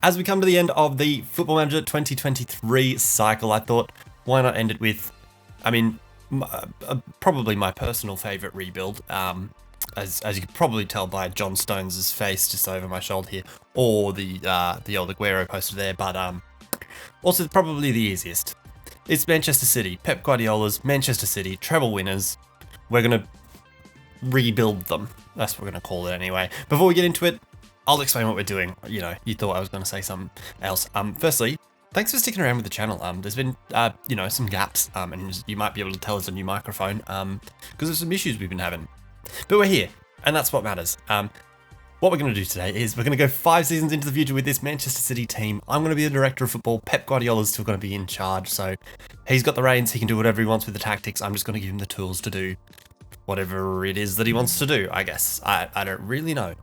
As we come to the end of the Football Manager 2023 cycle, I thought, why not end it with, probably my personal favourite rebuild, as you can probably tell by John Stones' face just over my shoulder here, or the old Aguero poster there, but also probably the easiest. It's Manchester City, Pep Guardiola's Manchester City, treble winners. We're going to rebuild them. That's what we're going to call it anyway. Before we get into it, I'll explain what we're doing. You know, you thought I was going to say something else. Firstly, thanks for sticking around with the channel. There's been, some gaps, and you might be able to tell it's a new microphone, because there's some issues we've been having. But we're here, and that's what matters. What we're going to do today is we're going to go 5 seasons into the future with this Manchester City team. I'm going to be the director of football. Pep Guardiola's still going to be in charge, so he's got the reins. He can do whatever he wants with the tactics. I'm just going to give him the tools to do whatever it is that he wants to do, I guess. I don't really know.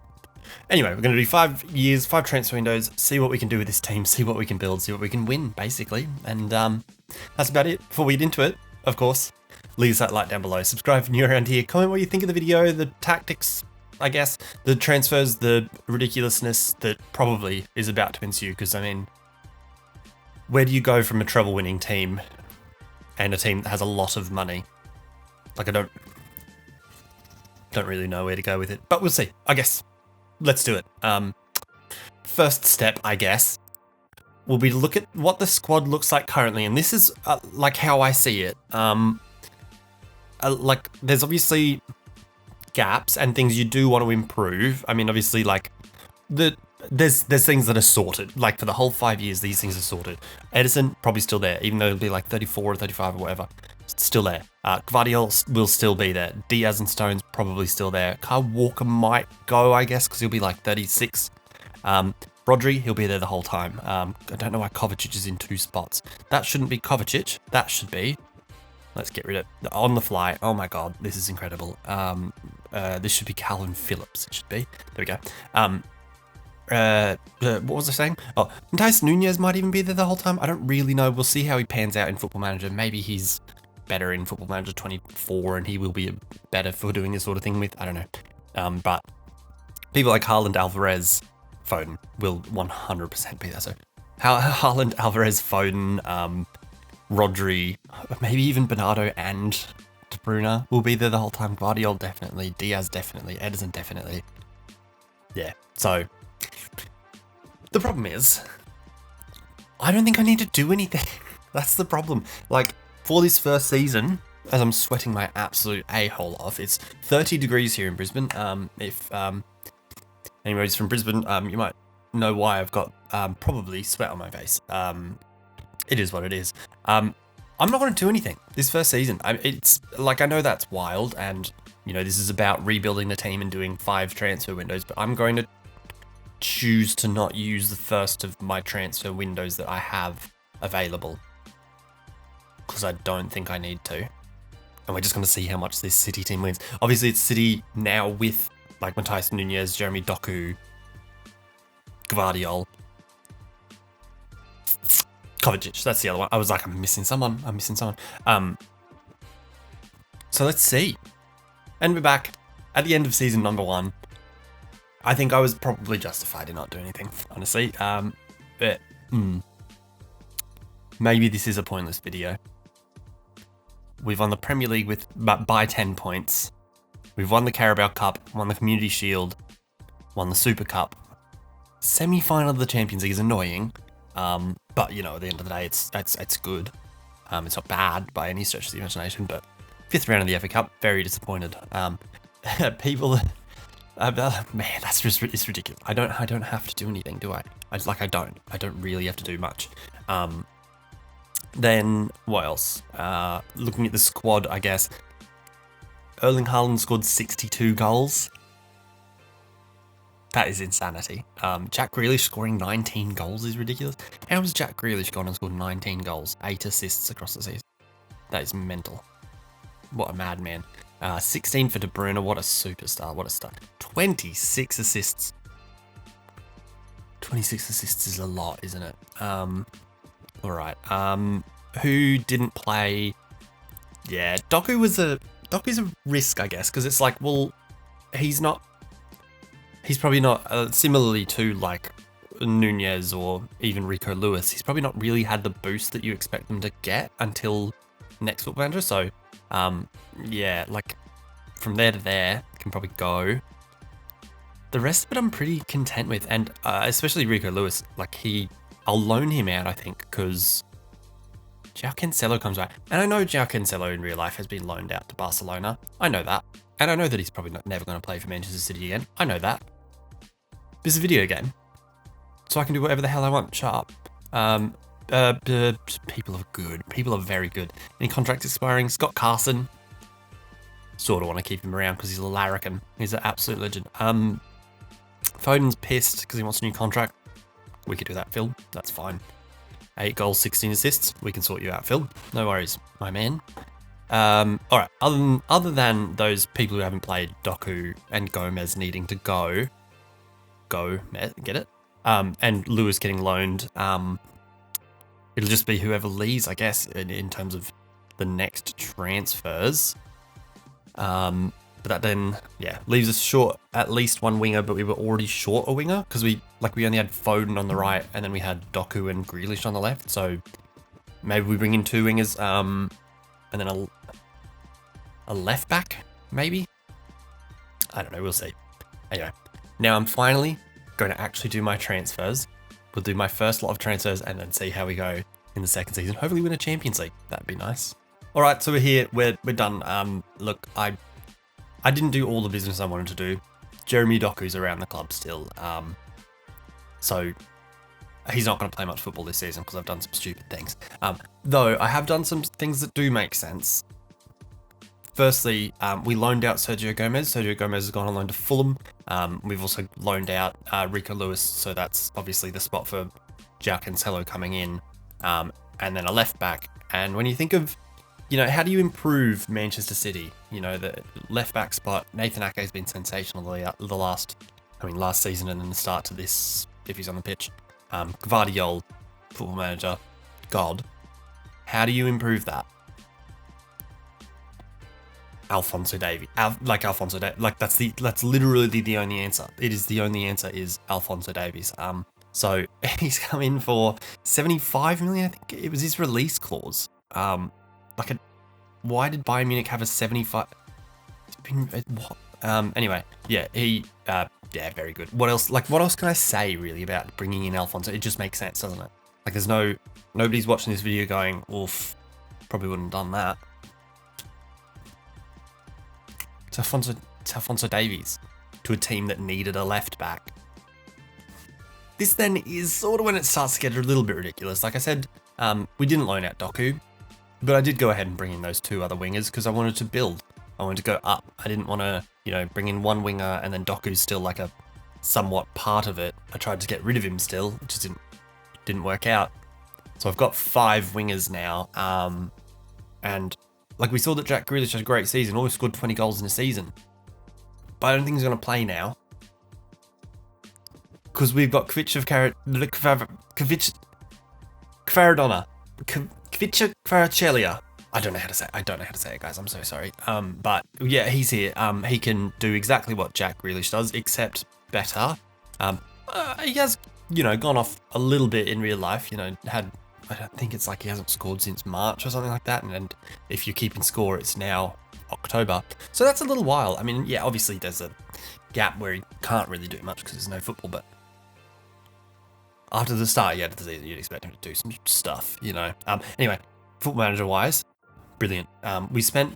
Anyway, we're going to do 5 years, 5 transfer windows, see what we can do with this team, see what we can build, see what we can win, basically. And that's about it. Before we get into it, of course, leave us that like down below. Subscribe if you're new around here. Comment what you think of the video, the tactics, I guess, the transfers, the ridiculousness that probably is about to ensue. Because, where do you go from a treble winning team and a team that has a lot of money? Like, I don't really know where to go with it, but we'll see, I guess. Let's do it. First step, I guess, will be to look at what the squad looks like currently, and this is like how I see it. Like, there's obviously gaps and things you do want to improve. I mean, obviously, like there's things that are sorted. Like for the whole 5 years, these things are sorted. Edison probably still there, even though it'll be like 34 or 35 or whatever. It's still there. Guardiola will still be there. Diaz and Stones probably still there. Kyle Walker might go, I guess, because he'll be like 36. Rodri, he'll be there the whole time. I don't know why Kovacic is in 2 spots. That shouldn't be Kovacic. That should be... Let's get rid of it. On the fly. Oh my god, this is incredible. This should be Calvin Phillips. It should be. There we go. What was I saying? Oh, Matheus Nunes might even be there the whole time. I don't really know. We'll see how he pans out in Football Manager. Maybe he's better in Football Manager 24 and he will be better for doing this sort of thing with, I don't know. But people like Haaland, Alvarez, Foden will 100% be there. So Haaland, Alvarez, Foden, Rodri, maybe even Bernardo and De Bruyne will be there the whole time. Guardiola definitely, Diaz definitely, Edison definitely. Yeah, so the problem is, I don't think I need to do anything. That's the problem. Like, for this first season, as I'm sweating my absolute a-hole off, it's 30 degrees here in Brisbane. If anybody's from Brisbane, you might know why I've got probably sweat on my face. It is what it is. I'm not going to do anything this first season. It's like, I know that's wild, and this is about rebuilding the team and doing 5 transfer windows, but I'm going to choose to not use the first of my transfer windows that I have available, because I don't think I need to. And we're just going to see how much this City team wins. Obviously, it's City now with like Matheus Nunes, Jeremy Doku, Gvardiol, Kovacic. That's the other one. I was like, I'm missing someone. So let's see. And we're back at the end of season number 1. I think I was probably justified in not doing anything, honestly. But maybe this is a pointless video. We've won the Premier League by 10 points. We've won the Carabao Cup, won the Community Shield, won the Super Cup. Semi-final of the Champions League is annoying, but at the end of the day, it's good. It's not bad by any stretch of the imagination, but 5th round of the FA Cup, very disappointed. People, man, that's just, it's ridiculous. I don't have to do anything, do I? I don't really have to do much. Then what else? Looking at the squad, I guess. Erling Haaland scored 62 goals. That is insanity. Jack Grealish scoring 19 goals is ridiculous. How has Jack Grealish gone and scored 19 goals, 8 assists across the season? That is mental. What a madman. 16 for De Bruyne. What a superstar. What a star. 26 assists. 26 assists is a lot, isn't it? All right. Who didn't play? Yeah, Doku's a risk, I guess, because it's like, well, he's probably not similarly to like Nunez or even Rico Lewis, he's probably not really had the boost that you expect them to get until next Football Manager. So, yeah, like from there to there, can probably go. The rest of it I'm pretty content with, and especially Rico Lewis, like I'll loan him out, I think, because João Cancelo comes back. And I know João Cancelo in real life has been loaned out to Barcelona. I know that. And I know that he's probably never going to play for Manchester City again. I know that. This is a video game, so I can do whatever the hell I want. Shut up. People are good. People are very good. Any contracts expiring? Scott Carson. Sort of want to keep him around because he's a larrikin. He's an absolute legend. Foden's pissed because he wants a new contract. We could do that, Phil. That's fine. 8 goals, 16 assists. We can sort you out, Phil. No worries, my man. All right. Other than those people who haven't played, Doku and Gomez needing to go, get it? And Lewis getting loaned. It'll just be whoever leaves, I guess, in terms of the next transfers. But that then, yeah, leaves us short at least one winger, but we were already short a winger because we only had Foden on the right and then we had Doku and Grealish on the left. So maybe we bring in 2 wingers, and then a left back, maybe? I don't know, we'll see. Anyway, now I'm finally going to actually do my transfers. We'll do my first lot of transfers and then see how we go in the second season. Hopefully win a Champions League. That'd be nice. All right, so we're here. We're done. Look, I didn't do all the business I wanted to do. Jeremy Doku's around the club still. So he's not going to play much football this season because I've done some stupid things. Though I have done some things that do make sense. Firstly, we loaned out Sergio Gomez. Sergio Gomez has gone on loan to Fulham. We've also loaned out Rico Lewis, so that's obviously the spot for João Cancelo coming in, and then a left back. And when you think of, how do you improve Manchester City? The left back spot, Nathan Ake has been sensational last season and then the start to this, if he's on the pitch. Guardiola, Football Manager, God. How do you improve that? Alphonso Davies. That's literally the only answer. It is the only answer is Alphonso Davies. So he's come in for 75 million. I think it was his release clause. Why did Bayern Munich have a 75? Anyway, yeah, very good. What else can I say really about bringing in Alphonso? It just makes sense, doesn't it? Nobody's watching this video going, oof, probably wouldn't have done that. It's Alphonso Davies to a team that needed a left back. This then is sort of when it starts to get a little bit ridiculous. Like I said, we didn't loan out Doku, but I did go ahead and bring in those 2 other wingers because I wanted to build. I wanted to go up. I didn't want to, bring in one winger and then Doku's still like a somewhat part of it. I tried to get rid of him still, which just didn't work out. So I've got 5 wingers now, and we saw that Jack Grealish had a great season, almost scored 20 goals in a season. But I don't think he's going to play now. Because we've got Kvaradona. Kvaratskhelia. I don't know how to say it, guys. I'm so sorry. But yeah, he's here. He can do exactly what Jack Grealish does, except better. He has, gone off a little bit in real life. I don't think it's like he hasn't scored since March or something like that. And if you're keeping score, it's now October. So that's a little while. I mean, yeah, obviously there's a gap where he can't really do much because there's no football. But after the start, of the season, you'd expect him to do some stuff, Anyway, Football Manager wise, brilliant. We spent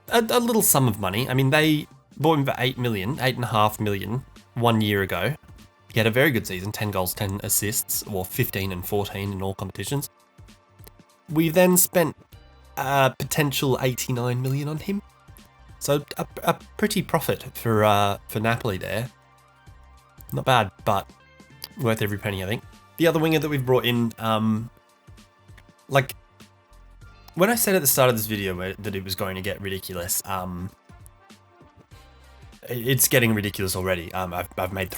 a little sum of money. I mean, they bought him for 8.5 million 1 year ago. He had a very good season, 10 goals, 10 assists, or 15 and 14 in all competitions. We then spent a potential 89 million on him. So a pretty profit for Napoli there. Not bad, but worth every penny, I think. The other winger that we've brought in, when I said at the start of this video that it was going to get ridiculous, it's getting ridiculous already. I've made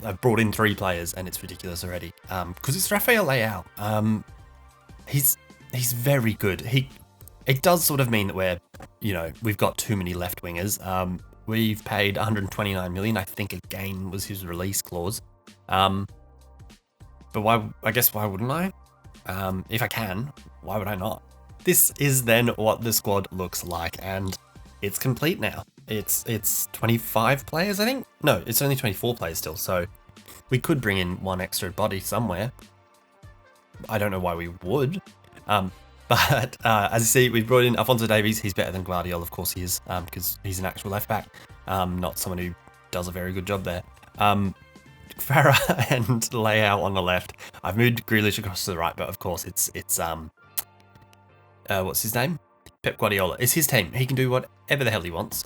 I've brought in 3 players and it's ridiculous already. Because it's Rafael Leao. He's very good. It does sort of mean that we've got too many left wingers. We've paid 129 million. I think again was his release clause. But why? I guess why wouldn't I? If I can, why would I not? This is then what the squad looks like, and it's complete now. It's 25 players, I think. No, it's only 24 players still. So we could bring in one extra body somewhere. I don't know why we would. But as you see, we've brought in Alphonso Davies. He's better than Guardiola, of course he is, because he's an actual left back, not someone who does a very good job there. Farah and Leao on the left. I've moved Grealish across to the right, but of course it's what's his name? Pep Guardiola. It's his team. He can do whatever the hell he wants.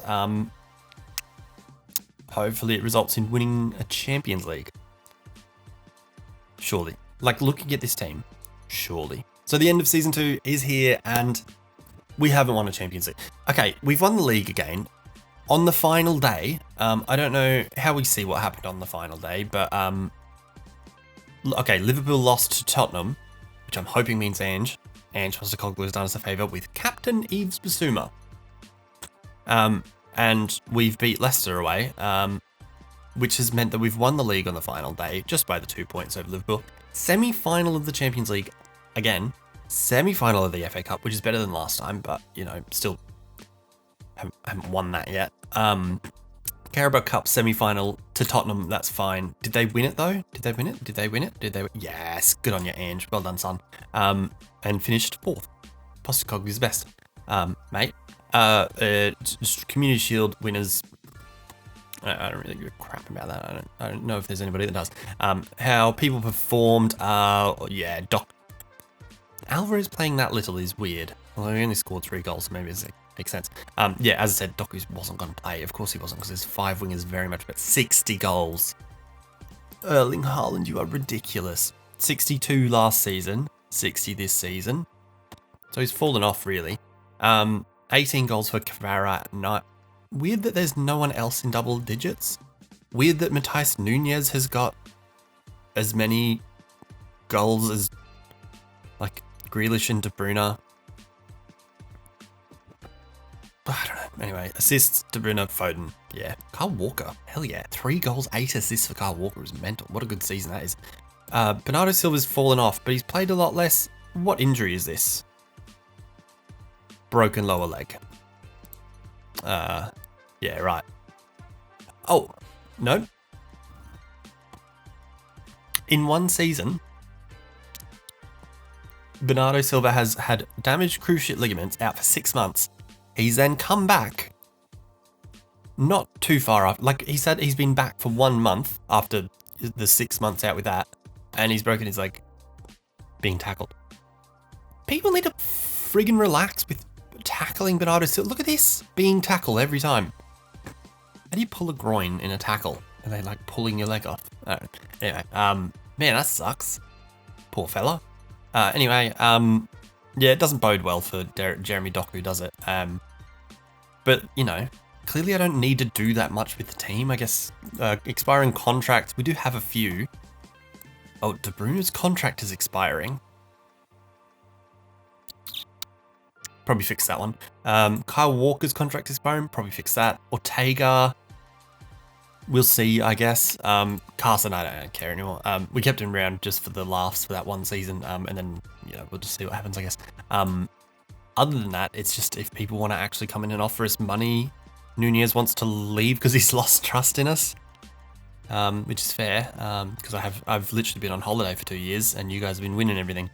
Hopefully it results in winning a Champions League. Surely. Like, looking at this team, surely. So the end of Season 2 is here, and we haven't won a Champions League. Okay, we've won the league again. On the final day, I don't know how we see what happened on the final day, but okay, Liverpool lost to Tottenham, which I'm hoping means Ange Postecoglou has done us a favour with Captain Yves Bissouma. And we've beat Leicester away, which has meant that we've won the league on the final day, just by the 2 points over Liverpool. Semi-final of the Champions League, again. Semi-final of the FA Cup, which is better than last time, but, you know, still haven't won that yet. Carabao Cup semi-final to Tottenham, that's fine. Did they win it, though? Did they win it? Yes, good on you, Ange. Well done, son. And finished 4th. Postecoglou's best, mate. Community Shield winners. I don't really give a crap about that. I don't know if there's anybody that does. How people performed. Yeah, Alvarez playing that little is weird. Although he only scored 3 goals, so maybe it makes sense. Yeah, as I said, Doku wasn't going to play. Of course he wasn't, because there's 5 wingers very much, but 60 goals. Erling Haaland, you are ridiculous. 62 last season, 60 this season. So he's fallen off, really. 18 goals for Kvara. Weird that there's no one else in double digits. Weird that Matheus Nunes has got as many goals as, like, Grealish and De Bruyne. I don't know. Anyway, assists, De Bruyne, Foden. Yeah. Kyle Walker. Hell yeah. 3 goals, 8 assists for Kyle Walker is mental. What a good season that is. Bernardo Silva's fallen off, but he's played a lot less. What injury is this? Broken lower leg. Yeah, right. Oh, no. In one season, Bernardo Silva has had damaged cruciate ligaments out for 6 months. He's then come back, not too far off. Like, he said he's been back for 1 month after the 6 months out with that, and he's broken his leg being tackled. People need to friggin' relax with tackling Bernardo Silva. Look at this, being tackled every time. How do you pull a groin in a tackle? Are they like pulling your leg off? Anyway, man, that sucks. Poor fella. Anyway, yeah, it doesn't bode well for Jeremy Doku, does it? But, you know, clearly I don't need to do that much with the team. I guess expiring contracts, we do have a few. Oh, De Bruyne's contract is expiring. Probably fix that one. Kyle Walker's contract is expiring. Probably fix that. Ortega, we'll see, I guess. Carson, I don't care anymore. We kept him around just for the laughs for that one season, and then, you know, we'll just see what happens, I guess. Other than that, it's just if people want to actually come in and offer us money. Nunez wants to leave because he's lost trust in us, which is fair, because I've literally been on holiday for 2 years, and you guys have been winning everything.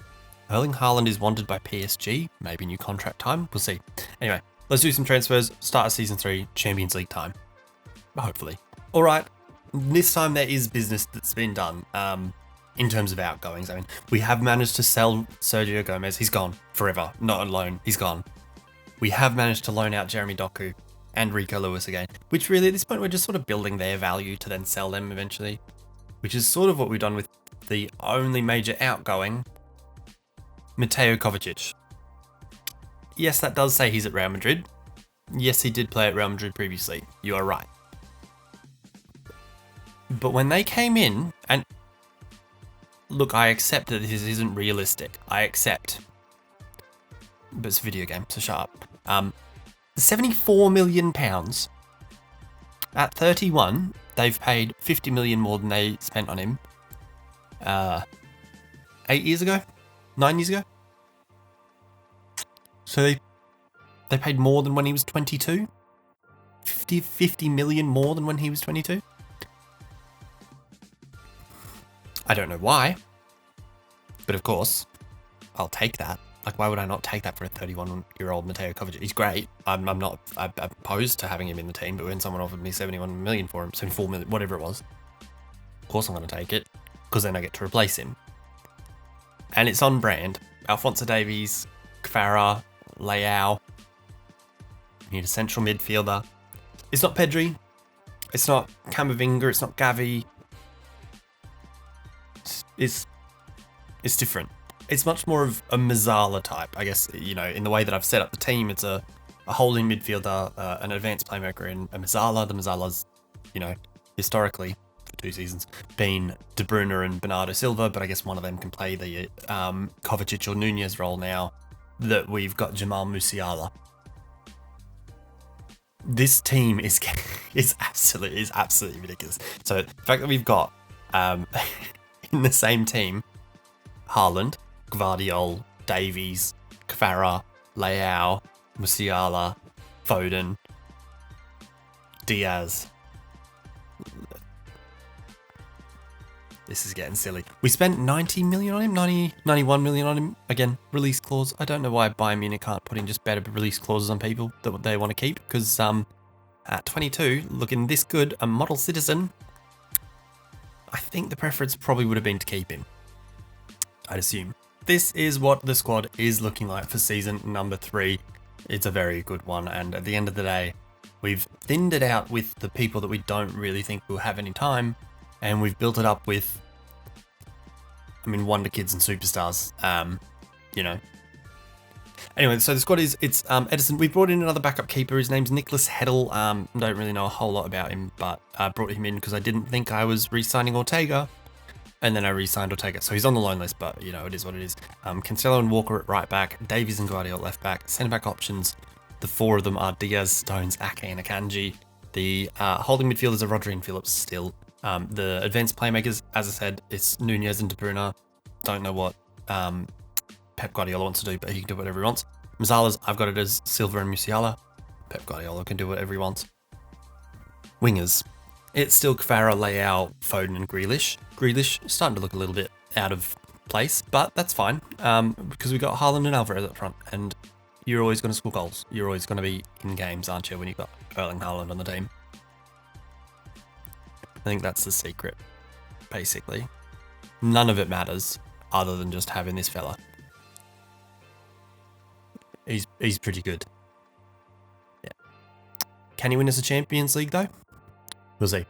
Erling Haaland is wanted by PSG. Maybe new contract time. We'll see. Anyway, let's do some transfers. Start of Season 3, Champions League time. Hopefully. All right. This time there is business that's been done in terms of outgoings. I mean, we have managed to sell Sergio Gomez. He's gone forever. Not on loan. He's gone. We have managed to loan out Jeremy Doku and Rico Lewis again, which really at this point we're just sort of building their value to then sell them eventually, which is sort of what we've done with the only major outgoing, Mateo Kovacic. Yes, that does say he's at Real Madrid. Yes, he did play at Real Madrid previously. You are right. But when they came in, and look, I accept that this isn't realistic. I accept. But it's a video game, so shut up. £74 million. At 31, they've paid 50 million more than they spent on him. 8 years ago, 9 years ago. So they paid more than when he was 22. 50 million more than when he was 22. I don't know why, but of course, I'll take that. Like, why would I not take that for a 31-year-old Mateo Kovacic? He's great. I'm not opposed to having him in the team, but when someone offered me 71 million for him, 74 million, whatever it was, of course I'm going to take it, because then I get to replace him. And it's on brand. Alphonso Davies, Kfara, Leao. You need a central midfielder. It's not Pedri. It's not Camavinga. It's not Gavi. It's different. It's much more of a Mazzala type, I guess, you know, in the way that I've set up the team. It's a holding midfielder, an advanced playmaker in a Mazzala. The Mazzalas, you know, historically, for 2 seasons, been De Bruyne and Bernardo Silva, but I guess one of them can play the Kovacic or Nunez role now that we've got Jamal Musiala. This team is absolutely ridiculous. So the fact that we've got in the same team Haaland, Guardiola, Davies, Kfara, Leao, Musiala, Foden, Diaz. This is getting silly. We spent 90 million on him, 91 million on him. Again, release clause. I don't know why Bayern Munich can't put in just better release clauses on people that they want to keep, because at 22, looking this good, a model citizen, I think the preference probably would have been to keep him. I'd assume. This is what the squad is looking like for season number 3. It's a very good one, and at the end of the day, we've thinned it out with the people that we don't really think will have any time, and we've built it up with, I mean, wonder kids and superstars, you know. Anyway, so the squad it's Edison. We brought in another backup keeper. His name's Nicholas Heddle. Don't really know a whole lot about him, but I brought him in because I didn't think I was re-signing Ortega. And then I re-signed Ortega. So he's on the loan list, but, you know, it is what it is. Cancelo and Walker at right back. Davies and Guardiola at left back. Centre-back options. The 4 of them are Diaz, Stones, Ake, and Akanji. The holding midfielders are Rodri and Phillips still. The advanced playmakers, as I said, it's Nunez and De Bruyne. Don't know what Pep Guardiola wants to do, but he can do whatever he wants. Mazzala's, I've got it as Silva and Musiala. Pep Guardiola can do whatever he wants. Wingers. It's still Kfara, Leao, Foden, and Grealish. Grealish is starting to look a little bit out of place, but that's fine, because we've got Haaland and Alvarez up front, and you're always going to score goals. You're always going to be in games, aren't you, when you've got Erling Haaland on the team? I think that's the secret, basically. None of it matters, other than just having this fella. He's pretty good. Yeah. Can he win us a Champions League, though? We'll see.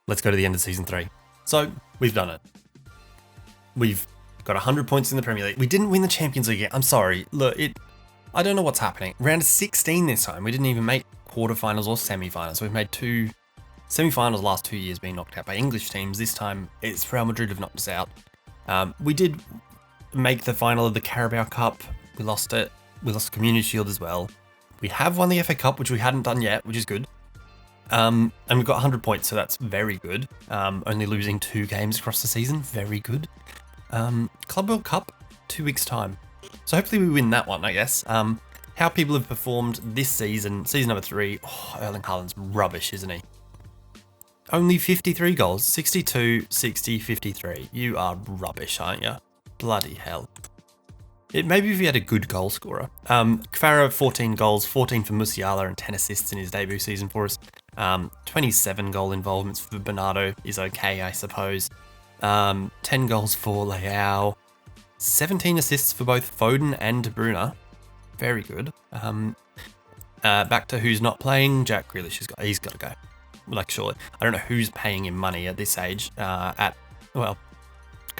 Let's go to the end of season 3. So, we've done it. We've got 100 points in the Premier League. We didn't win the Champions League yet. I'm sorry. Look, I don't know what's happening. Round of 16 this time. We didn't even make quarterfinals or semi-finals. We've made 2 semi-finals the last 2 years being knocked out by English teams. This time, it's Real Madrid have knocked us out. We did make the final of the Carabao Cup. We lost it. We lost the Community Shield as well. We have won the FA Cup, which we hadn't done yet, which is good. And we've got 100 points, so that's very good. Only losing 2 games across the season, very good. Club World Cup, 2 weeks' time. So hopefully we win that one, I guess. How people have performed this season number 3. Oh, Erling Haaland's rubbish, isn't he? Only 53 goals, 62, 60, 53. You are rubbish, aren't you? Bloody hell. Maybe if he had a good goal scorer. Kfara, 14 goals, 14 for Musiala and 10 assists in his debut season for us. 27 goal involvements for Bernardo is okay, I suppose. 10 goals for Leao. 17 assists for both Foden and De Bruyne. Very good. Back to who's not playing. Jack Grealish, he's got to go. Like, surely. I don't know who's paying him money at this age. Okay,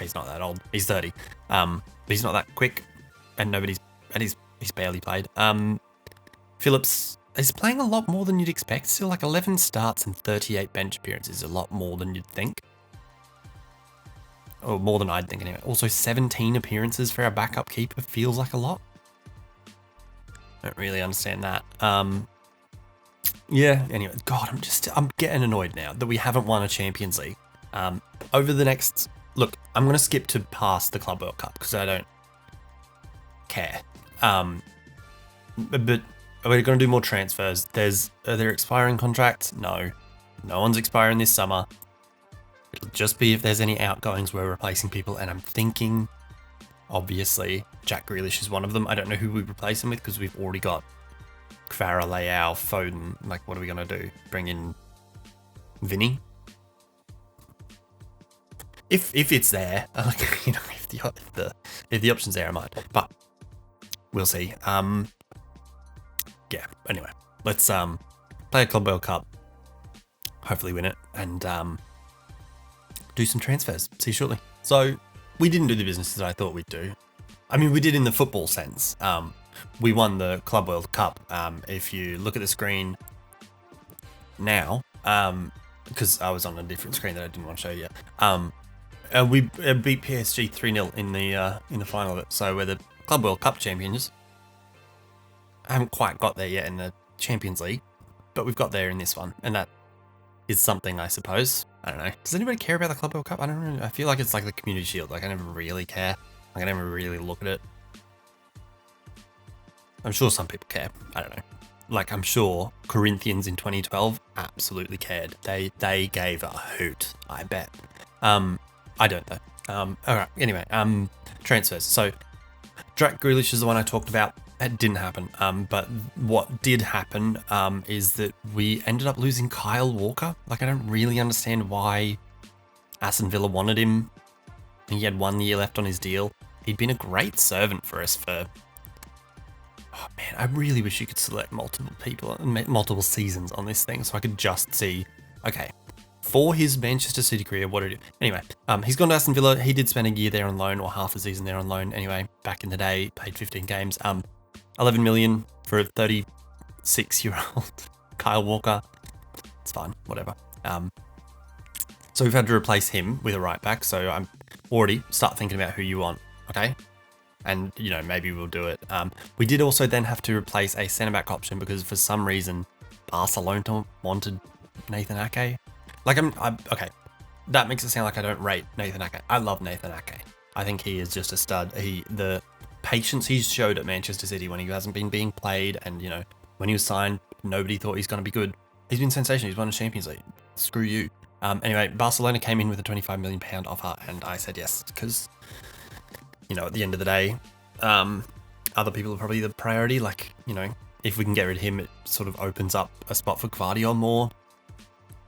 he's not that old. He's 30. But he's not that quick. And he's barely played. Phillips is playing a lot more than you'd expect. Still, like 11 starts and 38 bench appearances is a lot more than you'd think. Or more than I'd think anyway. Also, 17 appearances for our backup keeper feels like a lot. Don't really understand that. Yeah, anyway, God, I'm getting annoyed now that we haven't won a Champions League. Over the next look, I'm going to skip to past the Club World Cup because I don't care. But are we going to do more transfers? Are there expiring contracts? No. No one's expiring this summer. It'll just be if there's any outgoings, we're replacing people. And I'm thinking, obviously, Jack Grealish is one of them. I don't know who we replace him with because we've already got Kvara, Leao, Foden. Like, what are we going to do? Bring in Vinny? If it's there, like, if the option's there, I might. But we'll see. Yeah. Anyway, let's play a Club World Cup. Hopefully win it and do some transfers. See you shortly. So we didn't do the business that I thought we'd do. I mean, we did in the football sense. We won the Club World Cup. If you look at the screen now, because I was on a different screen that I didn't want to show you. We beat PSG 3-0 in the final of it. So we're the Club World Cup champions. I haven't quite got there yet in the Champions League, but we've got there in this one, and that is something, I suppose. I don't know. Does anybody care about the Club World Cup? I don't know. I feel like it's like the Community Shield. Like, I never really care. Like, I never really look at it. I'm sure some people care. I don't know. Like, I'm sure Corinthians in 2012 absolutely cared. They gave a hoot, I bet. I don't though. All right. Anyway, transfers. So, Jack Grealish is the one I talked about. That didn't happen. But what did happen is that we ended up losing Kyle Walker. Like, I don't really understand why Aston Villa wanted him. I think he had 1 year left on his deal. He'd been a great servant for us for... Oh man, I really wish you could select multiple people, multiple seasons on this thing so I could just see, okay, for his Manchester City career, what did he do? Anyway, he's gone to Aston Villa. He did spend a year there on loan, or half a season there on loan. Anyway, back in the day, played 15 games. 11 million for a 36-year-old Kyle Walker. It's fine, whatever. So we've had to replace him with a right back. So I'm already start thinking about who you want, okay? And, maybe we'll do it. We did also then have to replace a centre-back option because for some reason Barcelona wanted Nathan Ake. Like, okay, that makes it sound like I don't rate Nathan Ake. I love Nathan Ake. I think he is just a stud. The patience he's showed at Manchester City when he hasn't been being played and, when he was signed, nobody thought he's going to be good. He's been sensational. He's won a Champions League. Screw you. Anyway, Barcelona came in with a £25 million offer and I said yes because, at the end of the day, other people are probably the priority. Like, if we can get rid of him, it sort of opens up a spot for Guardiola more.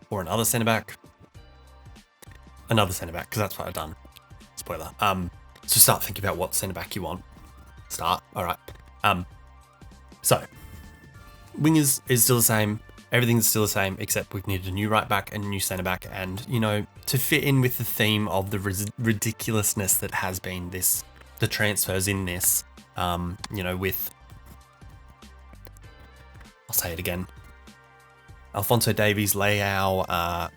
Or another centre-back. Another centre-back, because that's what I've done. Spoiler. So start thinking about what centre-back you want. Start. All right. So, wingers is still the same. Everything's still the same, except we've needed a new right-back and a new centre-back. And, to fit in with the theme of the ridiculousness that has been the transfers in this, with... I'll say it again. Alphonso Davies, Leao,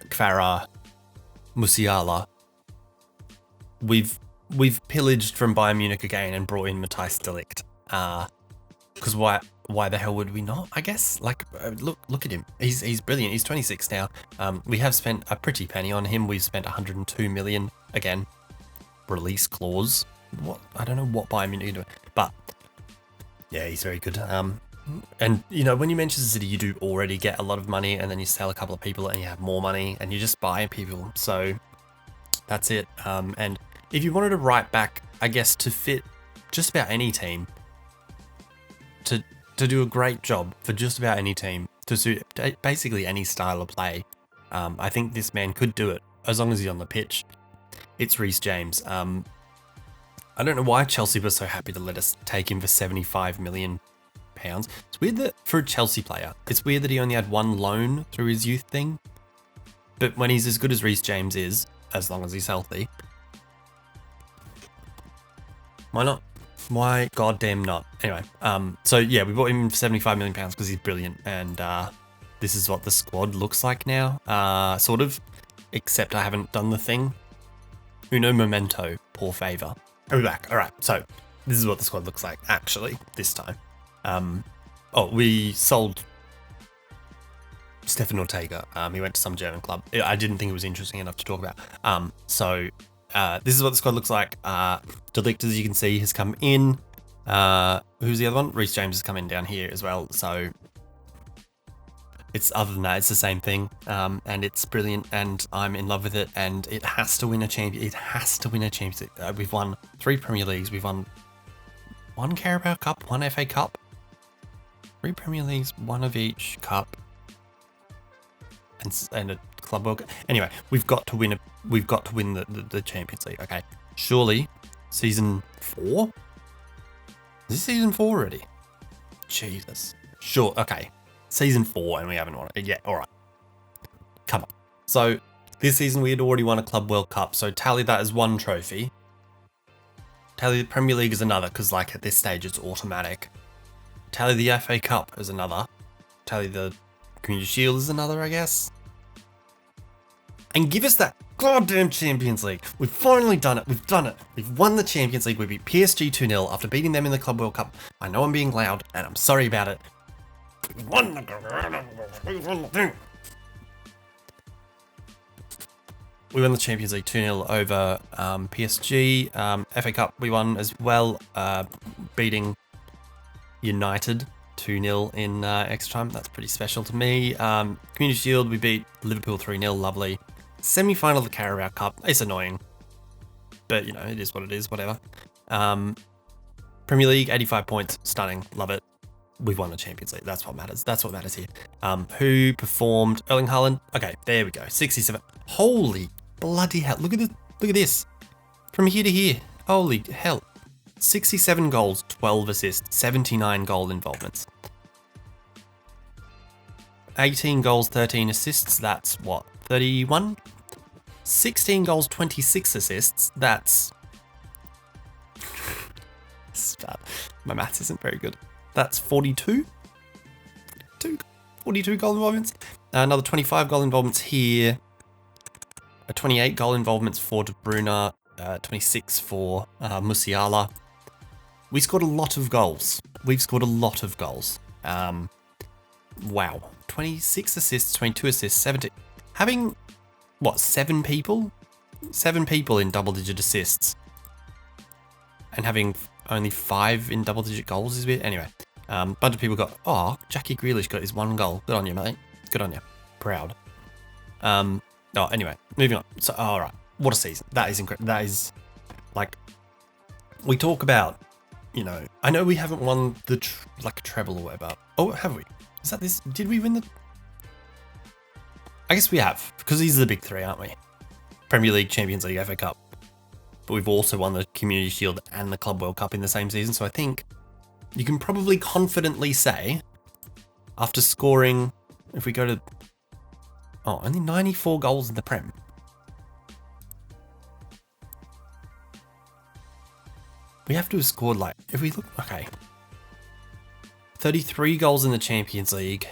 Kvara, Musiala. We've pillaged from Bayern Munich again and brought in Matthijs de Ligt. Because why the hell would we not? I guess. Like, look at him. He's brilliant. He's 26 now. We have spent a pretty penny on him. We've spent 102 million again. Release clause. What? I don't know what Bayern Munich are doing, but yeah, he's very good. And, when you Manchester City, you do already get a lot of money and then you sell a couple of people and you have more money and you just buy people. So that's it. And if you wanted a right back, I guess, to fit just about any team, to do a great job for just about any team, to suit basically any style of play, I think this man could do it as long as he's on the pitch. It's Reece James. I don't know why Chelsea was so happy to let us take him for £75 million. It's weird that for a Chelsea player, it's weird that he only had one loan through his youth thing. But when he's as good as Reece James is, as long as he's healthy, why not? Why goddamn not? Anyway, so yeah, we bought him for £75 million because he's brilliant, and this is what the squad looks like now, sort of. Except I haven't done the thing. Uno momento, por favor. Are we back? All right, so this is what the squad looks like actually this time. We sold Stefan Ortega. He went to some German club. I didn't think it was interesting enough to talk about. So This is what the squad looks like. Delict, as you can see, has come in. Who's the other one? Reece James has come in down here as well. So it's, other than that, it's the same thing. And it's brilliant, and I'm in love with it. And it has to win a champion. It has to win a championship. We've won 3 Premier Leagues. We've won 1 Carabao Cup, 1 FA Cup, 3 Premier Leagues, 1 of each cup, and a Club World Cup. Anyway, we've got to win the Champions League. Okay, surely season 4. Is this season 4 already? Jesus. Sure. Okay, season 4, and we haven't won it. Yeah. All right. Come on. So this season we had already won a Club World Cup. So tally that as 1 trophy. Tally the Premier League as another, because like at this stage it's automatic. Tally the FA Cup as another. Tally the Community Shield as another, I guess. And give us that goddamn Champions League. We've finally done it. We've done it. We've won the Champions League. We beat PSG 2-0 after beating them in the Club World Cup. I know I'm being loud, and I'm sorry about it. We won the thing. We won the Champions League 2-0 over PSG. FA Cup we won as well, beating United 2-0 in extra time. That's pretty special to me. Community Shield, we beat Liverpool 3-0, lovely. Semi-final of the Carabao Cup, it's annoying, but you know, it is what it is, whatever. Premier League, 85 points, stunning, love it. We've won the Champions League, that's what matters. That's what matters here. Who performed? Erling Haaland. Okay, there we go, 67. Holy bloody hell, look at this. From here to here, holy hell. 67 goals, 12 assists, 79 goal involvements. 18 goals, 13 assists, that's what, 31? 16 goals, 26 assists, that's... My maths isn't very good. That's 42? 42 goal involvements. Another 25 goal involvements here. 28 goal involvements for Bruyne, 26 for Musiala. We scored a lot of goals. We've scored a lot of goals. Wow. 26 assists, 22 assists, 70. Having, what, 7 people? 7 people in double-digit assists. And having only 5 in double-digit goals is weird. Anyway, bunch of people got, oh, Jackie Grealish got his 1 goal. Good on you, mate. Good on you. Proud. Anyway, moving on. So, all right. What a season. That is incredible. That is, like, we talk about, you know, I know we haven't won the treble or whatever. Oh, have we? Is that this? Did we win the? I guess we have, because these are the big 3, aren't we? Premier League, Champions League, FA Cup. But we've also won the Community Shield and the Club World Cup in the same season. So I think you can probably confidently say, after scoring, if we go to, only 94 goals in the Prem. We have to have scored, like, if we look, okay, 33 goals in the Champions League.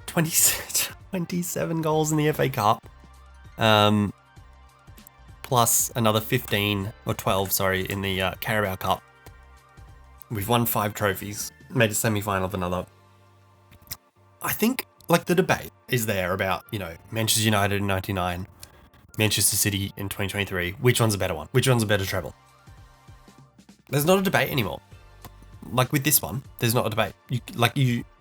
27 goals in the FA Cup. Plus another 15 or 12, sorry, in the Carabao Cup. We've won 5 trophies, made a semi-final of another. I think, like, the debate is there about, you know, Manchester United in 99, Manchester City in 2023. Which one's a better one? Which one's a better treble? There's not a debate anymore. Like with this one, there's not a debate.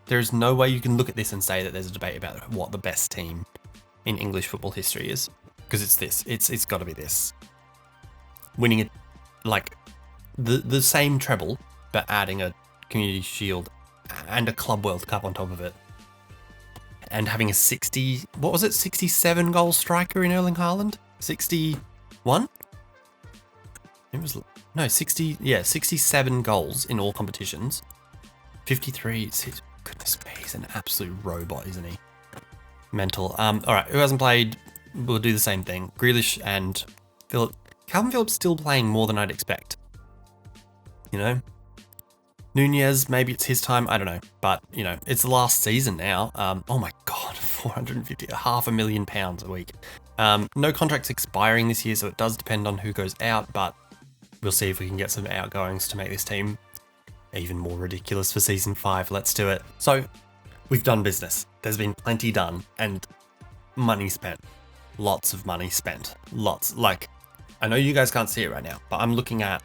There's no way you can look at this and say that there's a debate about what the best team in English football history is, because it's this. It's got to be this. Winning it, like the same treble, but adding a Community Shield and a Club World Cup on top of it. And having a 67 goal striker in Erling Haaland? 61? It was, no, 67 goals in all competitions. 53, goodness me, he's an absolute robot, isn't he? Mental. Alright, who hasn't played, we'll do the same thing. Grealish and Philip. Calvin Phillips still playing more than I'd expect. You know? Nunez, maybe it's his time, I don't know. But, you know, it's the last season now. Oh my god, 450, £500,000 a week. No contracts expiring this year, so it does depend on who goes out, but we'll see if we can get some outgoings to make this team even more ridiculous for season 5. Let's do it. So, we've done business. There's been plenty done and money spent. lots of money spent. Lots. Like, I know you guys can't see it right now, but I'm looking at,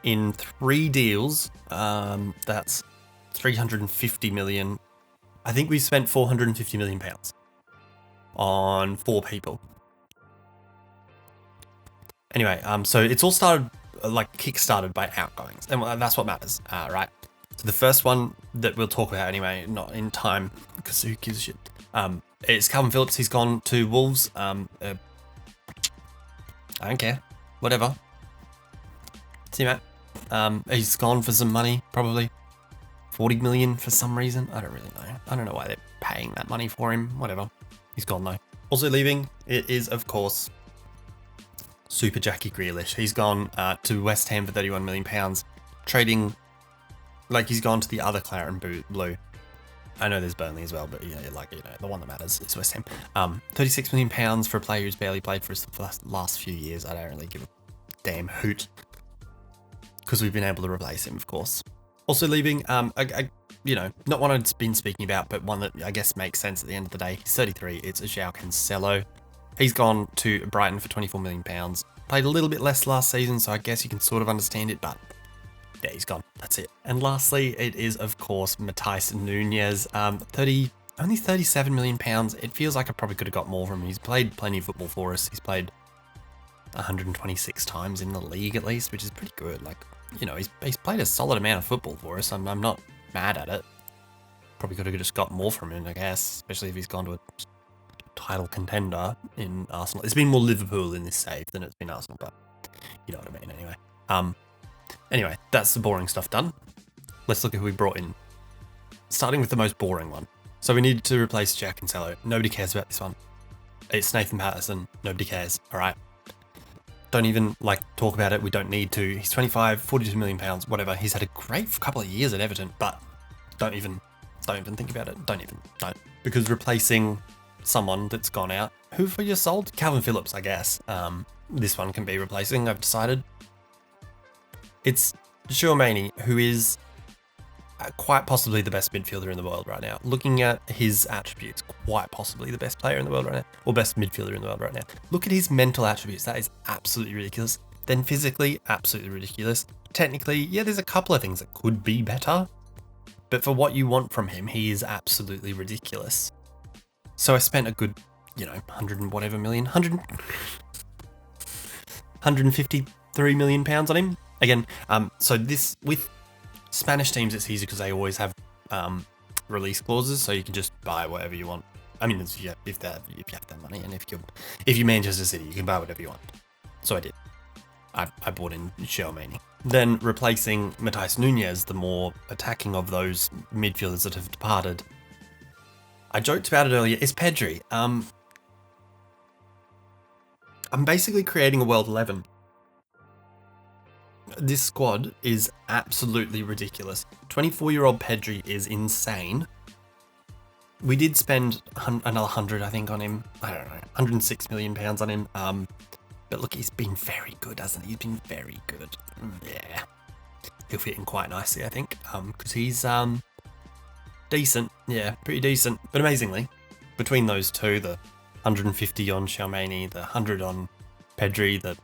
in 3 deals, that's 350 million. I think we spent 450 million pounds on 4 people. Anyway, so it's all started, like, kick-started by outgoings, and that's what matters, right? So the first one that we'll talk about anyway, not in time, because who gives a shit, it's Calvin Phillips. He's gone to Wolves. I don't care. Whatever. See, Matt. He's gone for some money, probably 40 million for some reason. I don't really know. I don't know why they're paying that money for him. Whatever. He's gone though. Also leaving, it is, of course, Super Jackie Grealish. He's gone to West Ham for 31 million pounds, trading, like, he's gone to the other claret and blue. I know there's Burnley as well, but yeah, like, you know, the one that matters is West Ham. 36 million pounds for a player who's barely played for us the last few years. I don't really give a damn hoot, because we've been able to replace him, of course. Also leaving, you know, not one I've been speaking about, but one that I guess makes sense at the end of the day. He's 33. It's João Cancelo. He's gone to Brighton for 24 million pounds. Played a little bit less last season, so I guess you can sort of understand it, but yeah, he's gone. That's it. And lastly, it is, of course, Matheus Nunes. Only 37 million pounds. It feels like I probably could have got more from him. He's played plenty of football for us. He's played 126 times in the league at least, which is pretty good. Like, you know, he's played a solid amount of football for us. I'm not mad at it. Probably could have just got more from him, I guess, especially if he's gone to a title contender in Arsenal. It's been more Liverpool in this save than it's been Arsenal, but you know what I mean anyway. Anyway, that's the boring stuff done. Let's look at who we brought in. Starting with the most boring one. So we need to replace João Cancelo. Nobody cares about this one. It's Nathan Patterson. Nobody cares, all right? Don't even, like, talk about it. We don't need to. He's 25, 42 million pounds, whatever. He's had a great couple of years at Everton, but don't even think about it. Don't. Because replacing someone that's gone out, who for you sold? Calvin Phillips, I guess. This one can be replacing, I've decided. It's Tchouaméni, who is quite possibly the best midfielder in the world right now. Looking at his attributes, quite possibly the best player in the world right now, or best midfielder in the world right now. Look at his mental attributes. That is absolutely ridiculous. Then physically, absolutely ridiculous. Technically, yeah, there's a couple of things that could be better, but for what you want from him, he is absolutely ridiculous. So I spent a good, you know, 100 and whatever million, 153 million pounds on him. Again, so this, with Spanish teams, it's easy because they always have release clauses, so you can just buy whatever you want. I mean, if you have that money, and if you're Manchester City, you can buy whatever you want. So I did. I bought in Tchouaméni. Then replacing Matheus Nunes, the more attacking of those midfielders that have departed. I joked about it earlier. It's Pedri. I'm basically creating a world 11. This squad is absolutely ridiculous. 24-year-old Pedri is insane. We did spend another 100, I think, on him. I don't know, 106 million pounds on him. But look, he's been very good, hasn't he? He's been very good. Yeah. He'll fit in quite nicely, I think, because he's decent. Yeah, pretty decent. But amazingly, between those two, the 150 on Tchouaméni, the 100 on Pedri, the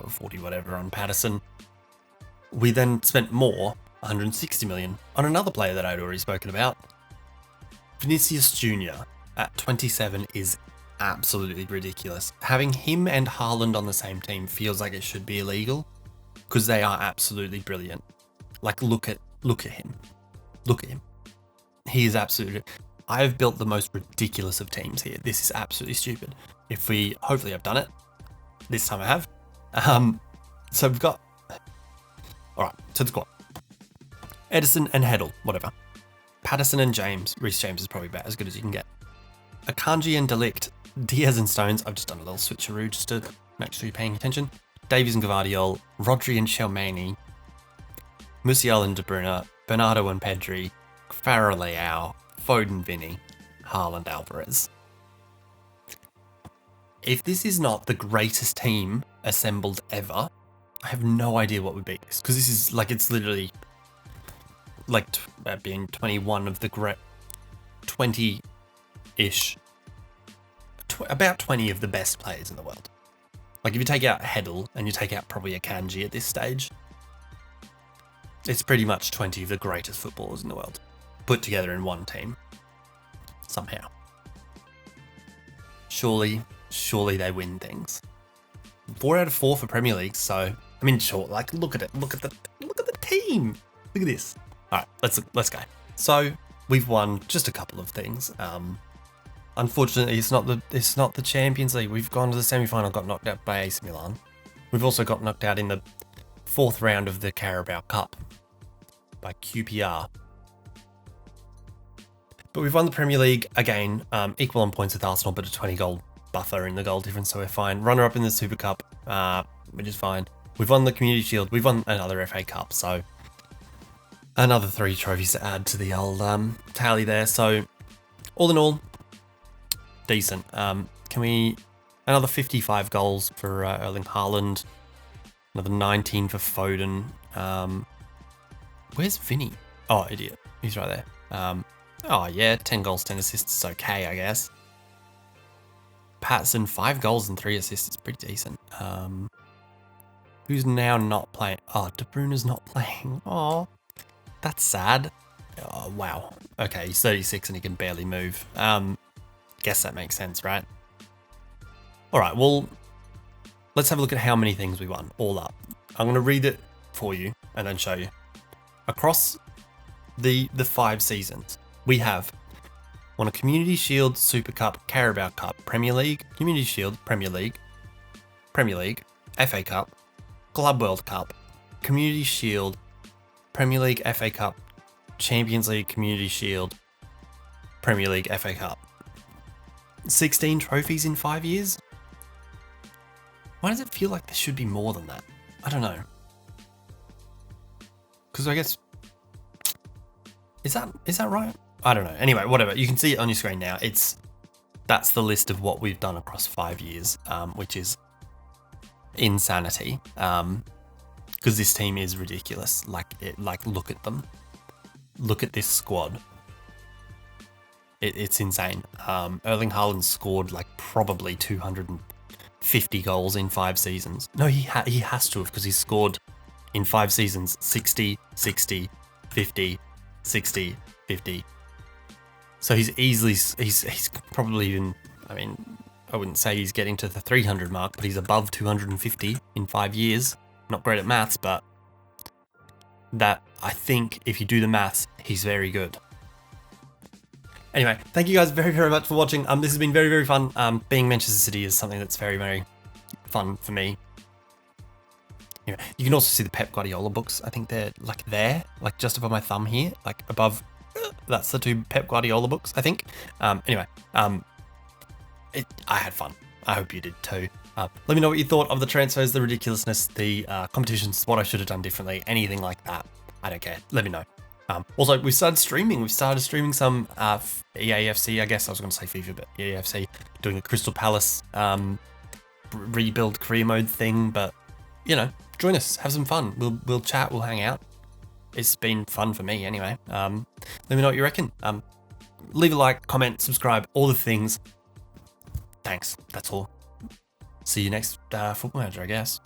40 whatever on Patterson, we then spent more, 160 million, on another player that I'd already spoken about. Vinicius Jr. at 27 is absolutely ridiculous. Having him and Haaland on the same team feels like it should be illegal, because they are absolutely brilliant. Like, look at him. Look at him. He is absolutely... I have built the most ridiculous of teams here. This is absolutely stupid. Hopefully I've done it. This time I have. So we've got... Alright, to the squad. Edison and Heddle, whatever. Patterson and James. Reece James is probably about as good as you can get. Akanji and Delict. Diaz and Stones. I've just done a little switcheroo just to make sure you're paying attention. Davies and Gvardiol. Rodri and Tchouaméni. Musiala and De Bruyne. Bernardo and Pedri. Farah Leao. Foden, Vinny. Haaland, Alvarez. If this is not the greatest team assembled ever, I have no idea what would be this. Because this is like, it's literally like being 21 of the great 20-ish about 20 of the best players in the world. Like if you take out Heddle and you take out probably a Kanji at this stage, it's pretty much 20 of the greatest footballers in the world put together in one team somehow. Surely they win things. 4 out of 4 for Premier League. So I mean, sure. Like look at it. Look at the team. Look at this. All right, let's go. So we've won just a couple of things. Unfortunately, it's not the Champions League. We've gone to the semi-final, got knocked out by AC Milan. We've also got knocked out in the 4th round of the Carabao Cup by QPR. But we've won the Premier League again, equal on points with Arsenal, but a 20-goal buffer in the goal difference, so we're fine. Runner-up in the Super Cup, which is fine. We've won the Community Shield. We've won another FA Cup, so another 3 trophies to add to the old tally there. So all in all, decent. Another 55 goals for Erling Haaland, another 19 for Foden. Where's Vinny? Oh, idiot. He's right there. Oh yeah, 10 goals, 10 assists is okay, I guess. Patson, 5 goals and 3 assists is pretty decent. Who's now not playing? Oh, De Bruyne's not playing. Oh, that's sad. Oh, wow. Okay, he's 36 and he can barely move. Guess that makes sense, right? All right, well, let's have a look at how many things we won, all up. I'm going to read it for you and then show you. Across the 5 seasons, we have won a Community Shield, Super Cup, Carabao Cup, Premier League, Community Shield, Premier League, FA Cup, Club World Cup, Community Shield, Premier League, FA Cup, Champions League, Community Shield, Premier League, FA Cup. 16 trophies in 5 years? Why does it feel like there should be more than that? I don't know. Because I guess... Is that right? I don't know. Anyway, whatever. You can see it on your screen now. That's the list of what we've done across 5 years, which is insanity. Because this team is ridiculous. Like, look at them. Look at this squad. It's insane. Erling Haaland scored like probably 250 goals in 5 seasons. No, he has to have, because he's scored in 5 seasons 60, 60, 50, 60, 50. So he's probably even, I mean, I wouldn't say he's getting to the 300 mark, but he's above 250 in 5 years. Not great at maths, but that, I think if you do the maths, he's very good. Anyway, thank you guys very, very much for watching. This has been very, very fun. Being Manchester City is something that's very, very fun for me. Anyway, you can also see the Pep Guardiola books. I think they're like there, like just above my thumb here, like above. That's the 2 Pep Guardiola books, I think. Anyway, I had fun. I hope you did too. Let me know what you thought of the transfers, the ridiculousness, the competitions, what I should have done differently, anything like that. I don't care. Let me know. Also, we started streaming. We've started streaming some EAFC, I guess. I was going to say FIFA, but EAFC, doing a Crystal Palace rebuild career mode thing. But, you know, join us. Have some fun. We'll chat. We'll hang out. It's been fun for me anyway. Let me know what you reckon. Leave a like, comment, subscribe, all the things. Thanks. That's all. See you next Football Manager, I guess.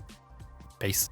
Peace.